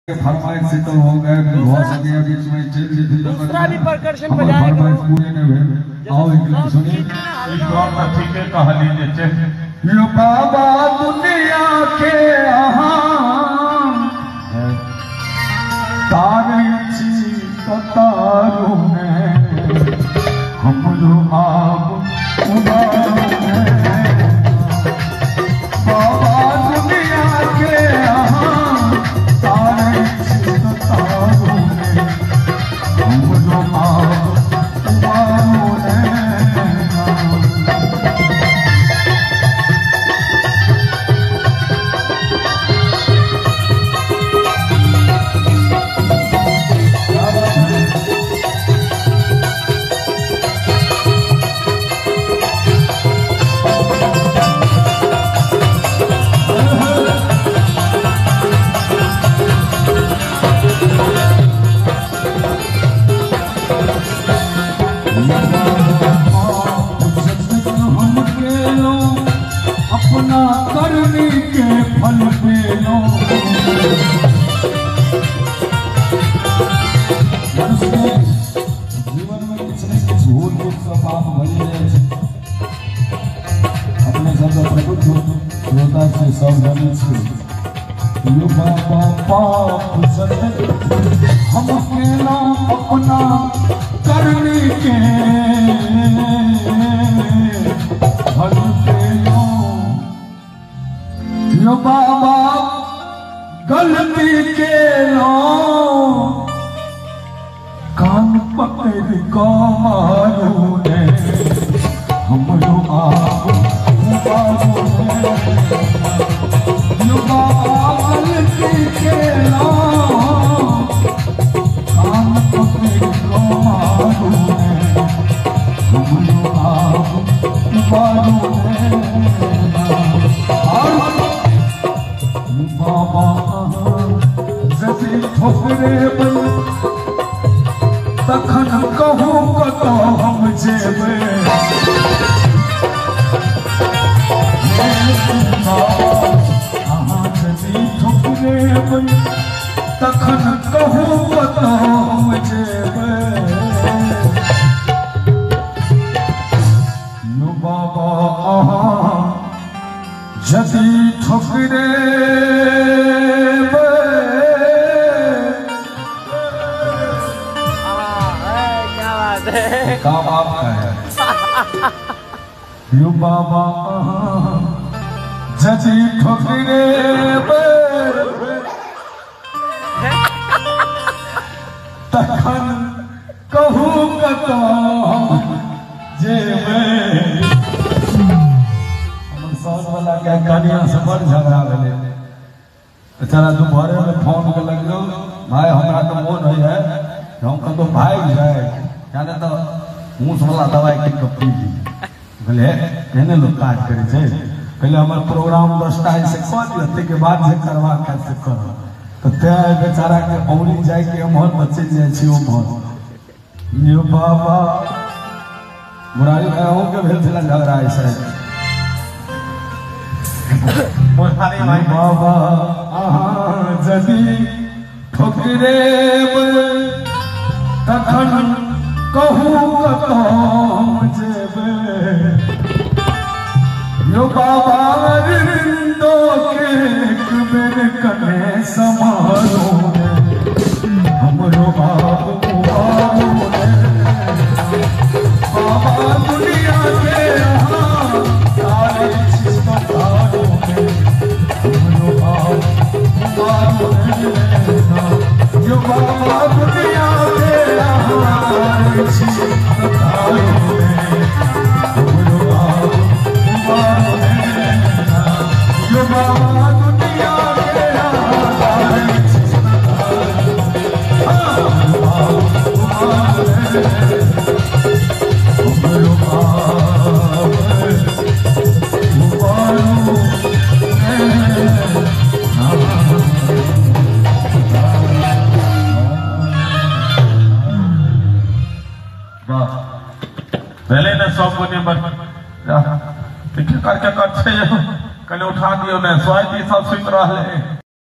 फरमाइश से तो हो गए हो सके बीच में चेंज दूसरा भी परकशन बजाएगा पूरे ने भेल आओ एक सुनिए एक बात ठीक है कहानी नीचे यो बाबा दुनिया के तारे तारों में हम लोग आप बाबा दुनिया के तारे तारों में हम लोग आप अपना करने के फल पे लो जीवन में कुछ न कुछ भूल चूक सब आप भले अपने सब प्रभु श्रोता से सब जाने से यो बाबा पाप हम केना अपना करने के फल पे लो यो बाबा गलती के लो कान पकड़ को मारू ने हम लोग आप यो बाबा गलती के लो कान पकड़ को मारू ने हम लोग आप मारू बाबा जैसे ठोकरे बन तखन कहूँ कतो हम जेबे जैसे ठोकरे बन तखन कहूँ कतो हम जेबे यो बाबा जदी ठोकरे काम आपका है यो बाबा जदी ठोकरे तखन कहूँ कतो जेबे सौन वाला क्या कनिया से बड़ झगड़ा गए बेचारा दोपहर में फोन के लगे भाई हमारा तो मन है हम कतो भाग जाए क्या तो मूस वाला दवाई के पी ली बोले कहने लोग काज करे पहले हमारे प्रोग्राम 10टा से कर लेते के बाद से करवा कैसे करो तो तय बेचारा के औरी जाए के मोहन बच्चे जाए छी ओ मोहन यो बाबा मुरारी भाई हो के भेल छला झगड़ा ऐसे बाबा जदी ठोकरे तखन कहूँ कतो जेबे यो बाबा रिंदो के एक बेर कने समारो हमरो बाबू बाबा दुनिया के तारे तारों में हमरो बाबू यो बाबा दुनिया के पहले ने सब को करके करते कल उठा दियो ने स्वास्थ्य सब सुत रहा है।